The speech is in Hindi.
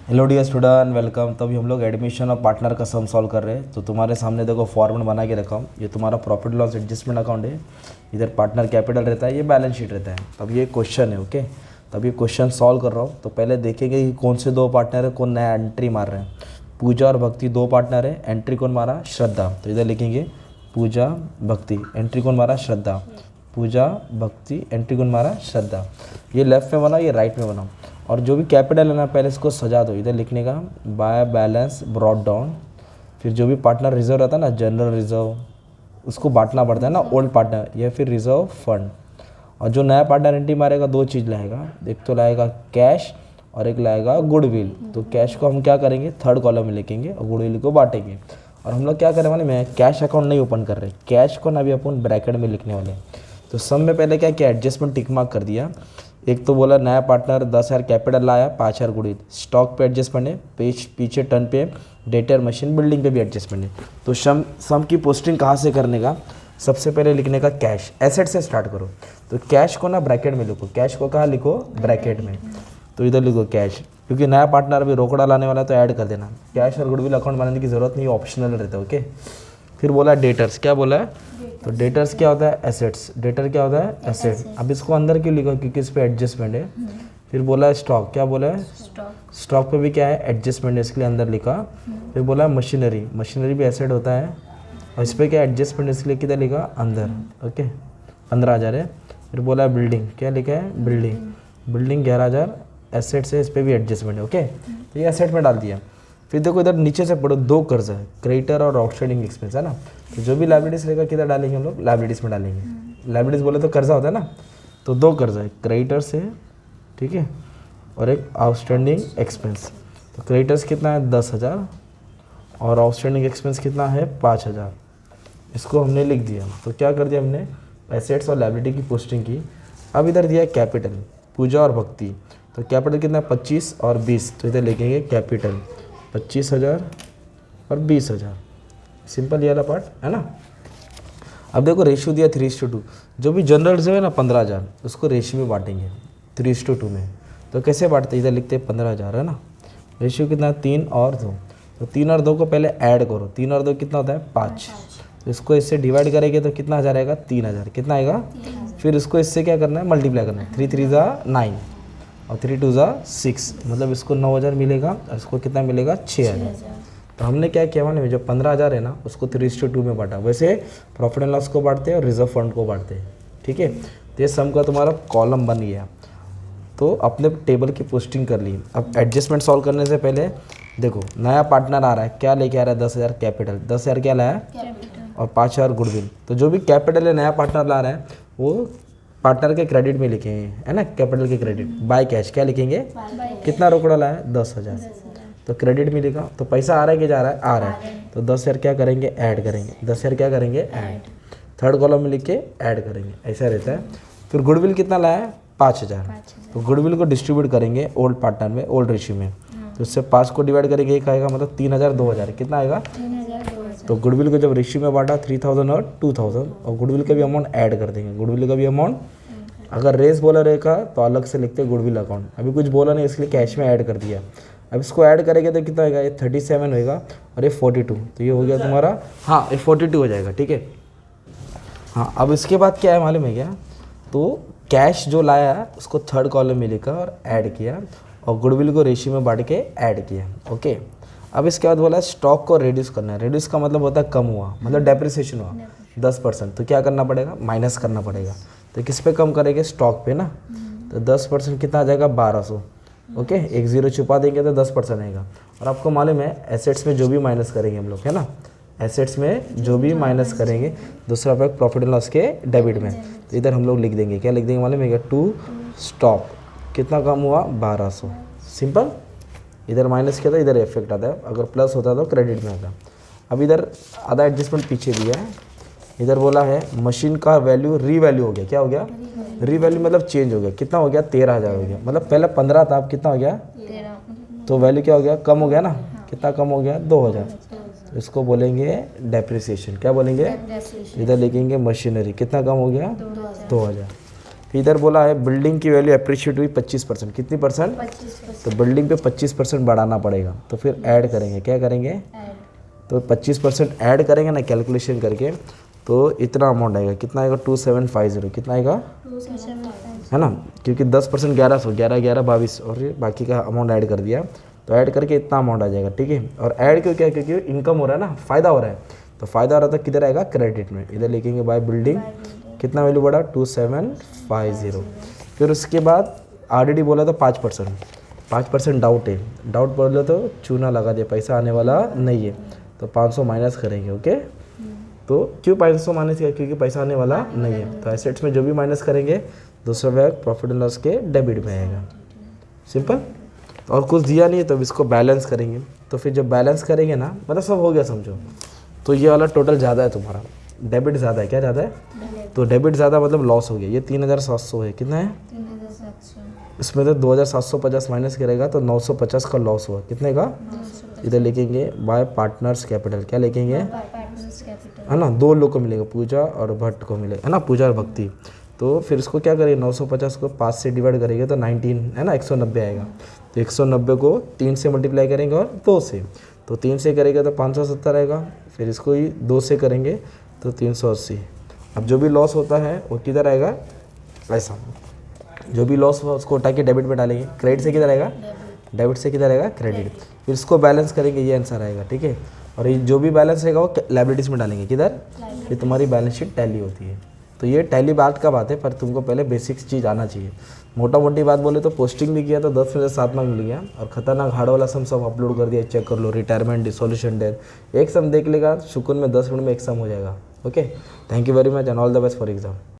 Hello dear student, welcome. तो अभी हम लोग एडमिशन और पार्टनर का सम सॉल्व कर रहे हैं। तो तुम्हारे सामने देखो फॉर्मेट बना के रखा हूँ। ये तुम्हारा प्रॉफिट लॉस एडजस्टमेंट अकाउंट है। इधर पार्टनर कैपिटल रहता है, ये बैलेंस शीट रहता है। अब ये क्वेश्चन है, ओके। तब ये क्वेश्चन सॉल्व कर रहा हूँ। तो पहले देखेंगे कि कौन से दो पार्टनर है, कौन नया एंट्री मार रहे हैं। पूजा और भक्ति दो पार्टनर है। एंट्री कौन मारा? श्रद्धा। तो इधर लिखेंगे पूजा भक्ति। एंट्री कौन मारा? श्रद्धा। पूजा भक्ति। एंट्री कौन मारा? श्रद्धा। ये लेफ्ट में बना, ये राइट में बना। और जो भी कैपिटल है ना, पहले इसको सजा दो। इधर लिखने का बाय बैलेंस ब्रॉट डाउन। फिर जो भी पार्टनर रिजर्व रहता है ना, जनरल रिजर्व, उसको बांटना पड़ता है ना, ओल्ड पार्टनर या फिर रिजर्व फंड। और जो नया पार्टनर एंट्री मारेगा दो चीज़ लाएगा, एक तो लाएगा कैश और एक लाएगा गुडविल। तो कैश को हम क्या करेंगे, थर्ड कॉलम में लिखेंगे और गुडविल को बांटेंगे। और हम लोग क्या करें मालूम है, कैश अकाउंट नहीं ओपन कर रहे, कैश को ना भी अपन ब्रैकेट में लिखने वाले। तो सम में पहले क्या किया, एडजस्टमेंट टिक मार्क कर दिया। एक तो बोला नया पार्टनर 10,000 कैपिटल लाया, 5,000 गुडविल। स्टॉक पे एडजस्टमेंट है, पीछे टर्न पे, डेटर मशीन बिल्डिंग पे भी एडजस्टमेंट है। तो सम की पोस्टिंग कहाँ से करने का, सबसे पहले लिखने का कैश, एसेट से स्टार्ट करो। तो कैश को ना ब्रैकेट में लिखो, कैश को कहाँ लिखो, ब्रैकेट में। तो इधर लिखो कैश, क्योंकि नया पार्टनर अभी रोकड़ा लाने वाला है तो ऐड कर देना। कैश और गुडविल अकाउंट बनाने की जरूरत नहीं, ऑप्शनल रहता है, ओके। फिर बोला डेटर्स, क्या बोला है, तो डेटर्स क्या होता है, एसेट्स। डेटर क्या होता है, एसेट। अब इसको अंदर क्यों लिखा, क्योंकि इस पे एडजस्टमेंट है। फिर बोला है स्टॉक, क्या बोला है, स्टॉक पे भी क्या है, एडजस्टमेंट है, इसके लिए अंदर लिखा। फिर बोला है मशीनरी, मशीनरी भी एसेट होता है और इस पर क्या एडजस्टमेंट, इसके लिए किधर लिखा, अंदर, ओके, 15,000 है। फिर बोला है बिल्डिंग, क्या लिखा है, बिल्डिंग, बिल्डिंग 11,000 एसेट से, इस पर भी एडजस्टमेंट है, ओके। तो ये एसेट में डाल दिया। फिर देखो इधर नीचे से पढ़ो, दो कर्ज है, क्रेडिटर और आउटस्टैंडिंग एक्सपेंस है ना। तो जो भी लाइबिलिटीज रहेगा किधर डालेंगे हम लोग, लाइबिलिटीज में डालेंगे। लाइबिलिटीज बोले तो कर्जा होता है ना, तो दो कर्जा है, क्रेडिटर से, ठीक है, और एक आउटस्टैंडिंग एक्सपेंस। तो क्रेडिटर्स कितना है, 10,000 और आउटस्टैंडिंग एक्सपेंस कितना है, 5,000। इसको हमने लिख दिया। तो क्या कर दिया हमने, एसेट्स और लाइबिलिटी की पोस्टिंग की। अब इधर दिया कैपिटल, पूजा और भक्ति। तो कैपिटल कितना है, 25 और 20। तो इधर लिखेंगे कैपिटल 25,000 और 20,000। सिंपल ये वाला पार्ट है ना। अब देखो रेशियो दिया 3:2। जो भी जनरल रिजर्व है ना 15,000, उसको रेशियो में बांटेंगे 3:2 में। तो कैसे बांटते, इधर लिखते हैं 15,000 है ना। रेशियो कितना, 3 और 2। तो 3 और 2 को पहले ऐड करो, 3 और 2 कितना होता है, 5। तो इसको इससे डिवाइड करेंगे तो कितना आ जाएगा, 3,000। कितना आएगा, फिर इसको इससे क्या करना है, मल्टीप्लाई करना है। 3 3 9 और 3 2 6, मतलब इसको 9,000 मिलेगा और इसको कितना मिलेगा, 6,000। तो हमने क्या किया मालूम है, जो 15,000 है ना, उसको 3:2 में बांटा। वैसे प्रॉफिट एंड लॉस को बांटते हैं और रिजर्व फंड को बांटते हैं, ठीक है। तो ये सम का तुम्हारा कॉलम बन गया। तो अपने टेबल की पोस्टिंग कर ली। अब एडजस्टमेंट सॉल्व करने से पहले देखो, नया पार्टनर आ रहा है, क्या लेके आ रहा है, 10,000 कैपिटल, 10,000 क्या लाया है, और 5,000 गुडविल। तो जो भी कैपिटल है नया पार्टनर ला रहा है, वो पार्टनर के क्रेडिट में लिखेंगे, है ना, कैपिटल के क्रेडिट। बाय कैश क्या लिखेंगे, कितना रोकड़ा लाया है, 10,000। तो क्रेडिट में लिखा। तो पैसा आ रहा है कि जा रहा है, आ रहा है। तो 10,000 क्या करेंगे, ऐड करेंगे। 10,000 क्या करेंगे, ऐड। थर्ड कॉलम में लिख के ऐड करेंगे, ऐसा रहता है। फिर गुडविल कितना लाया है, 5,000। तो गुडविल को डिस्ट्रीब्यूट करेंगे ओल्ड पार्टनर में, ओल्ड रेशियो में। तो इससे 5 को डिवाइड करेंगे, एक आएगा, मतलब 3,000 2,000 कितना आएगा। तो गुडविल को जब रेशियो में बांटा 3,000 और 2,000, और गुडविल का भी अमाउंट ऐड कर देंगे। गुडविल का भी अमाउंट, अगर रेस बोला रहेगा तो अलग से लिखते हैं गुडविल अकाउंट। अभी कुछ बोला नहीं, इसलिए कैश में ऐड कर दिया। अब इसको ऐड करेंगे तो कितना होगा, ये 37 होएगा और ये 42। तो ये हो गया तुम्हारा, हाँ, ये 42 हो जाएगा, ठीक है। हाँ, अब इसके बाद क्या है मालूम है क्या, तो कैश जो लाया उसको थर्ड कॉलम में लिखा और ऐड किया, और गुडविल को रेशियो में बांट के ऐड किया, ओके। अब इसके बाद बोला स्टॉक को रिड्यूस करना है। रिड्यूस का मतलब होता है कम हुआ, मतलब डेप्रिसिएशन हुआ 10%। तो क्या करना पड़ेगा, माइनस करना पड़ेगा। तो किस पे कम करेंगे, स्टॉक पे ना। तो 10% कितना आ जाएगा, 1,200, ओके। एक जीरो छुपा देंगे तो 10% आएगा। और आपको मालूम है एसेट्स में जो भी माइनस करेंगे हम लोग, है ना, एसेट्स में जो भी माइनस करेंगे, दूसरा पैक प्रॉफिट एंड लॉस के डेबिट में। तो इधर हम लोग लिख देंगे, क्या लिख देंगे मालूम है क्या, टू स्टॉक कितना कम हुआ, 1,200। सिंपल। इधर माइनस किया था, इधर इफेक्ट आता है, अगर प्लस होता तो क्रेडिट में आता। अब इधर आधा एडजस्टमेंट पीछे दिया है। इधर बोला है मशीन का वैल्यू रीवैल्यू हो गया, क्या हो गया, रीवैल्यू मतलब चेंज हो गया। कितना हो गया, 13,000 हो गया। मतलब पहले 15 था, अब कितना हो गया, 13। तो वैल्यू क्या हो गया, कम हो गया ना। कितना कम हो गया, 2,000। तो इसको बोलेंगे डेप्रिसिएशन। क्या बोलेंगे, इधर लिखेंगे मशीनरी, कितना कम हो गया, 2,000। फिर इधर बोला है बिल्डिंग की वैल्यू अप्रिशिएट हुई 25%, कितनी परसेंट? 25%। तो बिल्डिंग पे 25% बढ़ाना पड़ेगा, तो फिर ऐड करेंगे, क्या करेंगे? ऐड। तो 25% ऐड करेंगे ना कैलकुलेशन करके, तो इतना अमाउंट आएगा, कितना आएगा? 2750, कितना आएगा? 275। है ना, क्योंकि 10% 1100, 11 11 22 और ये बाकी का अमाउंट ऐड कर दिया, तो ऐड करके इतना अमाउंट आ जाएगा, ठीक है। और ऐड क्यों क्या? क्योंकि इनकम हो रहा है ना, फ़ायदा हो रहा है, तो फ़ायदा हो रहा था किधर आएगा? क्रेडिट में। इधर लिखेंगे बाय बिल्डिंग, कितना वैल्यू बढ़ा? 2750। फिर उसके बाद ऑलरेडी बोला था 5% डाउट है, डाउट बोले तो चूना लगा दिया, पैसा आने वाला नहीं है, तो 500 माइनस करेंगे, ओके। तो क्यों 500 माइनस किया? क्योंकि पैसा आने वाला नहीं है, तो एसेट्स में जो भी माइनस करेंगे दूसरा भाग प्रॉफिट एंड लॉस के डेबिट में आएगा, सिंपल। और कुछ दिया नहीं है तो इसको बैलेंस करेंगे, तो फिर जब बैलेंस करेंगे ना, मतलब सब हो गया समझो, तो ये वाला टोटल ज़्यादा है तुम्हारा, डेबिट ज़्यादा है, क्या ज़्यादा है? तो डेबिट ज़्यादा मतलब लॉस हो गया, ये 3700 है, कितना है? 3700। इसमें तो 2750 माइनस करेगा तो 950 का लॉस हुआ, कितने का? इधर लिखेंगे बाय पार्टनर्स कैपिटल, क्या लिखेंगे? Partners capital. है ना, दो लोग को मिलेगा, पूजा और भट्ट को मिलेगा, है ना, पूजा और भक्ति। तो फिर इसको क्या करेंगे? 950 को 5 से डिवाइड करेंगे तो 19, है ना, 190 आएगा। तो 190 को 3 से मल्टीप्लाई करेंगे और 2 से, तो 3 से करेंगे तो 570 आएगा, फिर इसको ही 2 से करेंगे तो 380। अब जो भी लॉस होता है वो किधर आएगा? ऐसा, जो भी लॉस हुआ उसको उठा के डेबिट में डालेंगे, क्रेडिट से किधर आएगा? डेबिट से किधर आएगा? क्रेडिट। फिर इसको बैलेंस करेंगे, ये आंसर आएगा, ठीक है। और ये जो भी बैलेंस रहेगा वो लायबिलिटीज़ में डालेंगे, किधर? ये तुम्हारी बैलेंस शीट टैली होती है। तो ये टैली बात का बात है, पर तुमको पहले बेसिक्स चीज़ आना चाहिए। मोटा मोटी बात बोले तो पोस्टिंग भी किया तो 10 में से 7 मार्क मिल गया, और खतरनाक हार्ड वाला सम सब अपलोड कर दिया, चेक कर लो, रिटायरमेंट, डिसोल्यूशन डेट, एक सम देख लेगा सुकून में 10 मिनट में एक सम हो जाएगा, okay. Thank you very much and all the best for exam.